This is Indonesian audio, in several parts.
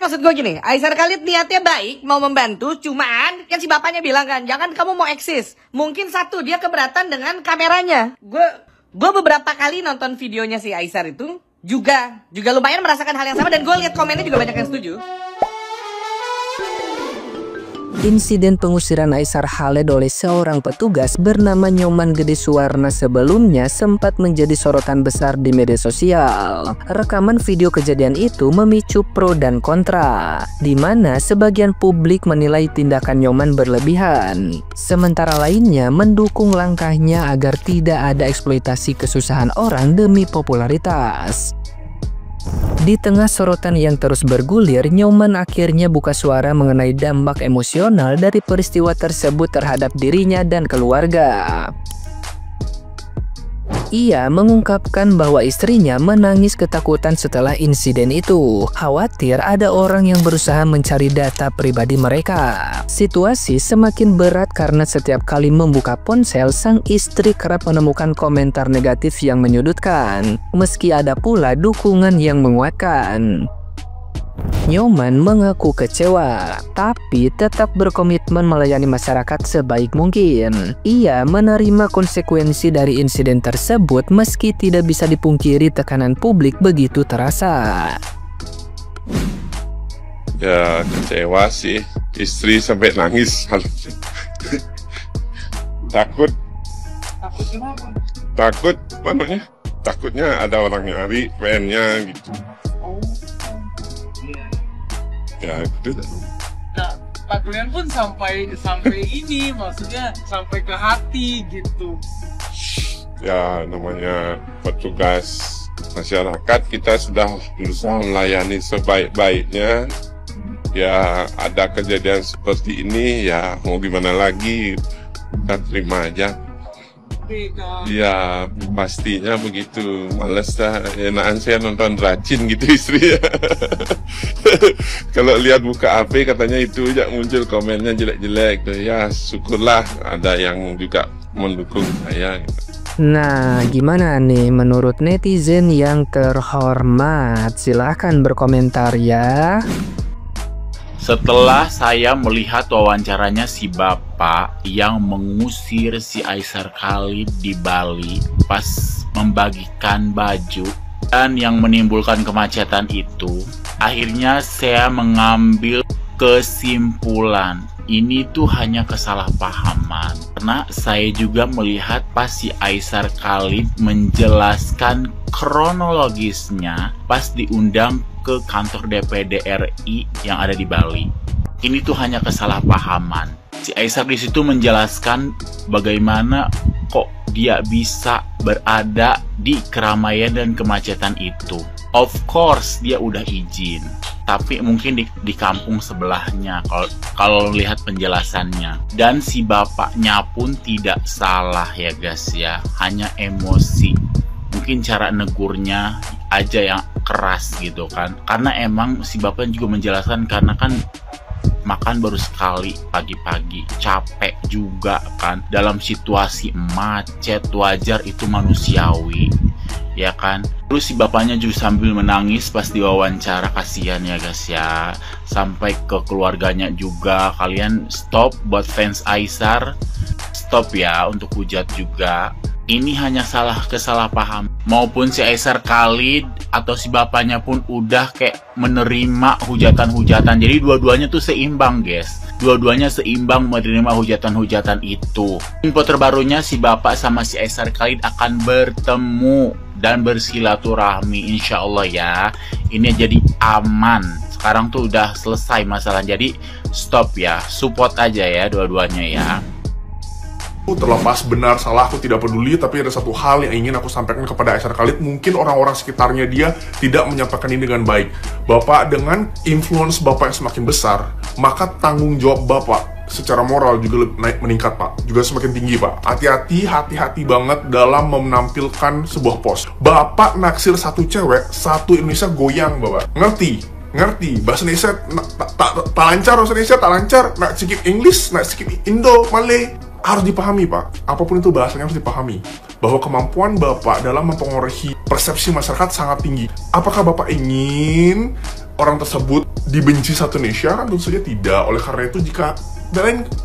maksud gue gini, Aisyar Khalid niatnya baik, mau membantu, cuman kan si bapaknya bilang kan, jangan kamu mau eksis. Mungkin satu, dia keberatan dengan kameranya. Gue beberapa kali nonton videonya si Aisyar itu, juga lumayan merasakan hal yang sama, dan gue lihat komennya juga banyak yang setuju. Insiden pengusiran Aisyar Khalid oleh seorang petugas bernama Nyoman Gede Suwarna sebelumnya sempat menjadi sorotan besar di media sosial. Rekaman video kejadian itu memicu pro dan kontra, di mana sebagian publik menilai tindakan Nyoman berlebihan, sementara lainnya mendukung langkahnya agar tidak ada eksploitasi kesusahan orang demi popularitas. Di tengah sorotan yang terus bergulir, Nyoman akhirnya buka suara mengenai dampak emosional dari peristiwa tersebut terhadap dirinya dan keluarga. Ia mengungkapkan bahwa istrinya menangis ketakutan setelah insiden itu, khawatir ada orang yang berusaha mencari data pribadi mereka. Situasi semakin berat karena setiap kali membuka ponsel, sang istri kerap menemukan komentar negatif yang menyudutkan, meski ada pula dukungan yang menguatkan. Nyoman mengaku kecewa, tapi tetap berkomitmen melayani masyarakat sebaik mungkin. Ia menerima konsekuensi dari insiden tersebut meski tidak bisa dipungkiri tekanan publik begitu terasa. Ya kecewa sih, istri sampai nangis. Takut kenapa? Takut, makanya takutnya ada orang nyari pengennya gitu. Ya itu. Nah, Pak Kalian pun sampai ini, maksudnya sampai ke hati gitu. Ya namanya petugas masyarakat, kita sudah berusaha melayani sebaik-baiknya. Ya ada kejadian seperti ini, ya mau gimana lagi, kita terima aja. Ya pastinya begitu, males dah, enakan saya nonton Racin gitu istri ya. Kalau lihat buka HP katanya itu ya muncul komennya jelek-jelek tuh, ya syukurlah ada yang juga mendukung saya gitu. Nah, gimana nih menurut netizen yang terhormat? Silahkan berkomentar ya. Setelah saya melihat wawancaranya si bapak yang mengusir si Aisyar Khalid di Bali pas membagikan baju dan yang menimbulkan kemacetan itu, akhirnya saya mengambil kesimpulan ini tuh hanya kesalahpahaman. Karena saya juga melihat pas si Aisyar Khalid menjelaskan kronologisnya pas diundang ke kantor DPD RI yang ada di Bali. Ini tuh hanya kesalahpahaman. Si Aisyar di situ menjelaskan bagaimana kok dia bisa berada di keramaian dan kemacetan itu. Of course dia udah izin, tapi mungkin di kampung sebelahnya kalau lihat penjelasannya. Dan si bapaknya pun tidak salah ya guys ya, hanya emosi. Mungkin cara negurnya aja yang keras gitu kan, karena emang si bapak juga menjelaskan karena kan makan baru sekali pagi-pagi, capek juga kan, dalam situasi macet, wajar itu manusiawi ya kan. Terus si bapaknya juga sambil menangis pas diwawancara, kasihan ya guys ya, sampai ke keluarganya juga. Kalian stop buat fans Aisyar, stop ya untuk hujat juga. Ini hanya kesalahpaham. Maupun si Aisyar Khalid atau si bapaknya pun udah kayak menerima hujatan-hujatan. Jadi dua-duanya tuh seimbang guys. Dua-duanya seimbang menerima hujatan-hujatan itu. Info terbarunya si bapak sama si Aisyar Khalid akan bertemu dan bersilaturahmi insya Allah ya. Ini jadi aman. Sekarang tuh udah selesai masalah. Jadi stop ya. Support aja ya dua-duanya ya. Terlepas benar salah aku tidak peduli, tapi ada satu hal yang ingin aku sampaikan kepada Aisyar Khalid. Mungkin orang-orang sekitarnya dia tidak menyampaikan ini dengan baik. Bapak dengan influence bapak yang semakin besar, maka tanggung jawab bapak secara moral juga meningkat pak, juga semakin tinggi pak. Hati-hati banget dalam menampilkan sebuah post. Bapak naksir satu cewek, satu Indonesia goyang bapak. Ngerti bahasa Indonesia tak lancar, bahasa Indonesia tak lancar, nak sikit English, nak sikit Indo, Malay. Harus dipahami pak, apapun itu bahasanya harus dipahami bahwa kemampuan bapak dalam mempengaruhi persepsi masyarakat sangat tinggi. Apakah bapak ingin orang tersebut dibenci satu Indonesia? Kan tentu saja tidak. Oleh karena itu, jika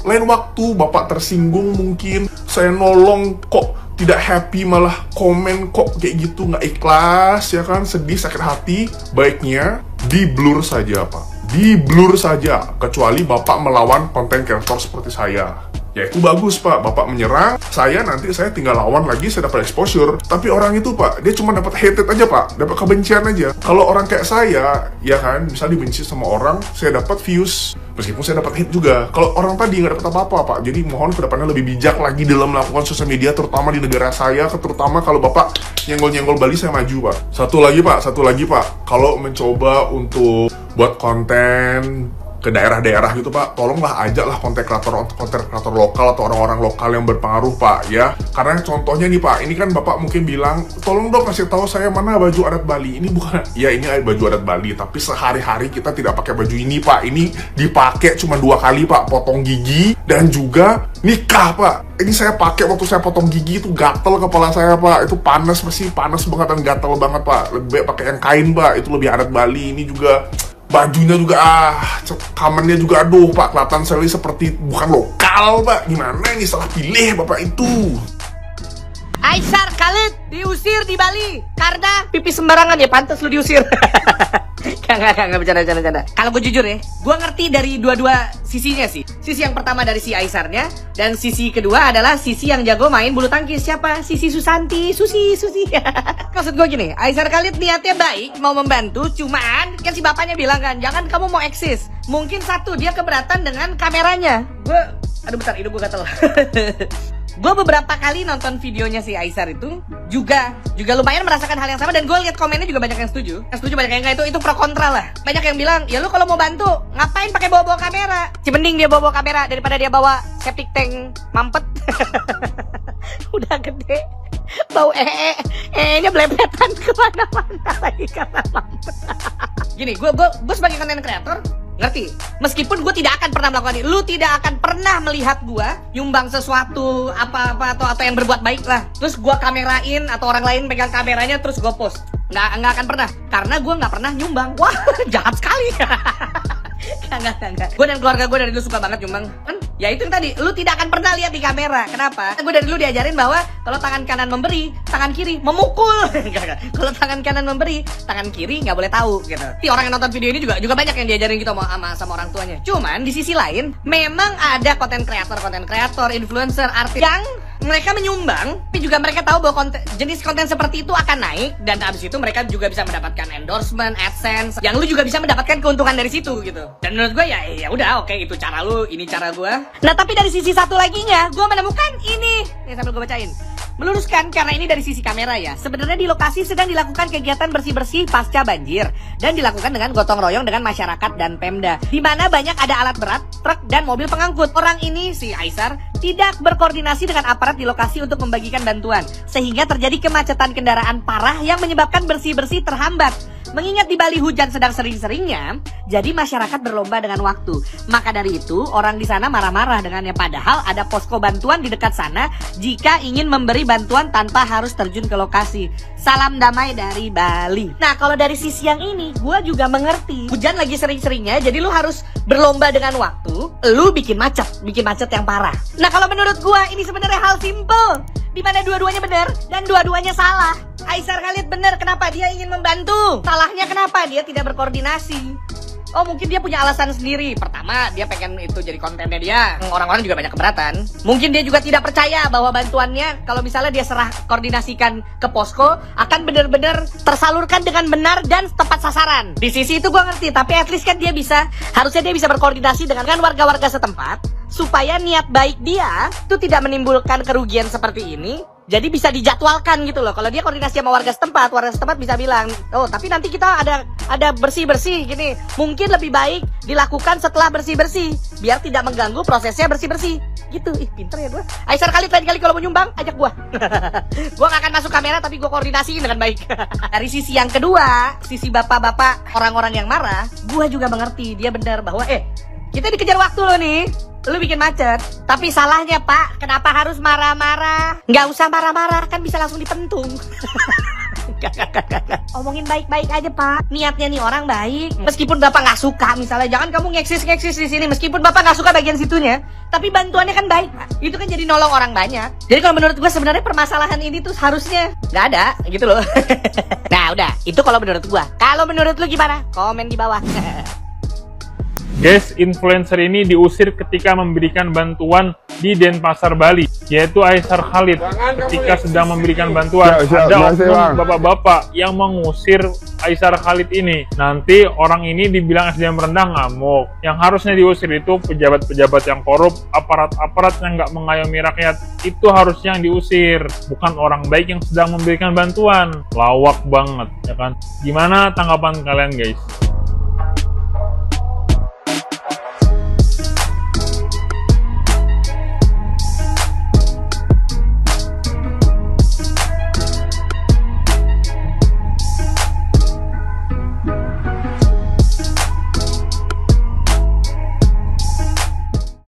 lain waktu Bapak tersinggung, mungkin saya nolong kok tidak happy, malah komen kok kayak gitu, nggak ikhlas, ya kan, sedih, sakit hati, baiknya di blur saja Pak, di blur saja, kecuali Bapak melawan konten kreator seperti saya. Ya itu bagus Pak, Bapak menyerang, nanti saya tinggal lawan lagi, saya dapat exposure. Tapi orang itu Pak, dia cuma dapat hated aja Pak, dapat kebencian aja. Kalau orang kayak saya, ya kan, misalnya dibenci sama orang, saya dapat views, meskipun saya dapat hate juga. Kalau orang tadi nggak dapat apa-apa Pak, jadi mohon kedepannya lebih bijak lagi dalam melakukan sosial media, terutama di negara saya, terutama kalau Bapak nyenggol-nyenggol Bali, saya maju Pak. Satu lagi Pak, kalau mencoba untuk buat konten ke daerah-daerah gitu Pak, tolonglah ajaklah konten kreator lokal atau orang-orang lokal yang berpengaruh Pak, ya. Karena contohnya nih Pak, ini kan Bapak mungkin bilang, tolong dong kasih tahu saya mana baju adat Bali. Ini bukan, ya ini baju adat Bali, tapi sehari-hari kita tidak pakai baju ini Pak. Ini dipakai cuma 2 kali Pak, potong gigi dan juga nikah Pak. Ini saya pakai waktu saya potong gigi, itu gatel kepala saya Pak, itu panas banget dan gatel banget Pak. Lebih baik pakai yang kain Pak, itu lebih adat Bali. Ini juga bajunya juga kamarnya juga, aduh Pak, kelihatan sekali seperti bukan lokal Pak. Gimana ini, salah pilih Bapak itu. Aisar Khalid diusir di Bali karena pipis sembarangan, ya pantas lu diusir. Gak bercanda. Kalau gue jujur ya, gue ngerti dari dua-dua sisinya sih. Sisi yang pertama dari si Aisarnya, dan sisi kedua adalah sisi yang jago main bulu tangkis. Siapa? Sisi Susanti, Susi. Maksud gue gini, Aisar Khalid niatnya baik, mau membantu, cuman kan si bapaknya bilang kan, jangan kamu mau eksis. Mungkin satu, dia keberatan dengan kameranya. Aduh bentar, hidung gue gatel. Gue beberapa kali nonton videonya si Aisar itu juga lumayan merasakan hal yang sama, dan gue lihat komennya juga banyak yang setuju. Yang setuju banyak yang enggak, itu pro kontra lah. Banyak yang bilang, ya lu kalau mau bantu ngapain pakai bawa kamera? Mending dia bawa kamera daripada dia bawa septic tank mampet. Udah gede, bau nya belepetan kemana-mana lagi karena mampet. Gini, gue sebagai content creator ngerti, meskipun gue tidak akan pernah melakukan ini, lu tidak akan pernah melihat gue nyumbang sesuatu apa-apa atau yang berbuat baik lah, terus gue kamerain atau orang lain pegang kameranya terus gue post. Nggak akan pernah, karena gue nggak pernah nyumbang. Wah, jahat sekali. Enggak. Gue dan keluarga gue dari dulu suka banget nyumbang. Kan ya itu yang tadi, lu tidak akan pernah lihat di kamera. Kenapa? Gue dari dulu diajarin bahwa kalau tangan kanan memberi, tangan kiri memukul. Kalau tangan kanan memberi, tangan kiri nggak boleh tahu gitu. Orang yang nonton video ini juga banyak yang diajarin gitu sama orang tuanya. Cuman di sisi lain, memang ada konten kreator, influencer, artis yang mereka menyumbang, tapi juga mereka tahu bahwa jenis konten seperti itu akan naik, dan abis itu mereka juga bisa mendapatkan endorsement, AdSense, yang lu juga bisa mendapatkan keuntungan dari situ gitu. Dan menurut gue ya udah, oke, itu cara lu, ini cara gue. Nah tapi dari sisi satu laginya, gue menemukan ini. Nih sambil gue bacain. Meluruskan, karena ini dari sisi kamera ya. Sebenarnya di lokasi sedang dilakukan kegiatan bersih-bersih pasca banjir, dan dilakukan dengan gotong royong dengan masyarakat dan Pemda, di mana banyak ada alat berat, truk, dan mobil pengangkut. Orang ini, si Aisar, tidak berkoordinasi dengan aparat di lokasi untuk membagikan bantuan, sehingga terjadi kemacetan kendaraan parah yang menyebabkan bersih-bersih terhambat. Mengingat di Bali hujan sedang sering-seringnya, jadi masyarakat berlomba dengan waktu. Maka dari itu, orang di sana marah-marah dengannya, padahal ada posko bantuan di dekat sana jika ingin memberi bantuan tanpa harus terjun ke lokasi. Salam damai dari Bali. Nah, kalau dari sisi yang ini, gue juga mengerti. Hujan lagi sering-seringnya, jadi lu harus berlomba dengan waktu. Lu bikin macet yang parah. Nah, kalau menurut gue, ini sebenarnya hal simple, di mana dua-duanya benar dan dua-duanya salah. Aisar Khalid benar, kenapa dia ingin membantu? Salahnya kenapa dia tidak berkoordinasi? Oh, mungkin dia punya alasan sendiri. Pertama, dia pengen itu jadi kontennya dia. Orang-orang juga banyak keberatan. Mungkin dia juga tidak percaya bahwa bantuannya, kalau misalnya dia serah koordinasikan ke posko, akan benar-benar tersalurkan dengan benar dan tepat sasaran. Di sisi itu gue ngerti, tapi at least kan harusnya dia bisa berkoordinasi dengan warga-warga setempat, supaya niat baik dia itu tidak menimbulkan kerugian seperti ini. Jadi bisa dijadwalkan gitu loh. Kalau dia koordinasi sama warga setempat bisa bilang, oh tapi nanti kita ada bersih-bersih gini, mungkin lebih baik dilakukan setelah bersih-bersih, biar tidak mengganggu prosesnya bersih-bersih gitu. Ih, pinter ya gue. Aisar Khalid lain kali kalau mau nyumbang, ajak gue. Gue gak akan masuk kamera, tapi gue koordinasiin dengan baik. Dari sisi yang kedua, sisi bapak-bapak, orang-orang yang marah, gue juga mengerti. Dia benar bahwa kita dikejar waktu loh nih, lu bikin macet. Tapi salahnya Pak, kenapa harus marah-marah? Nggak usah marah-marah, kan bisa langsung dipentung. Omongin baik-baik aja, Pak. Niatnya nih orang baik. Meskipun Bapak nggak suka, misalnya, jangan kamu ngeksis di sini. Meskipun Bapak nggak suka bagian situnya, tapi bantuannya kan baik, Pak. Itu kan jadi nolong orang banyak. Jadi kalau menurut gue sebenarnya permasalahan ini tuh harusnya nggak ada, gitu loh. Nah, udah. Itu kalau menurut gue. Kalau menurut lu gimana? Komen di bawah. Guys, influencer ini diusir ketika memberikan bantuan di Denpasar, Bali, yaitu Aisar Khalid. Ketika sedang memberikan bantuan, ada oknum bapak-bapak yang mengusir Aisar Khalid ini. Nanti orang ini dibilang SDM rendah, ngamuk. Yang harusnya diusir itu pejabat-pejabat yang korup, aparat-aparat yang nggak mengayomi rakyat. Itu harusnya yang diusir, bukan orang baik yang sedang memberikan bantuan. Lawak banget, ya kan? Gimana tanggapan kalian, guys?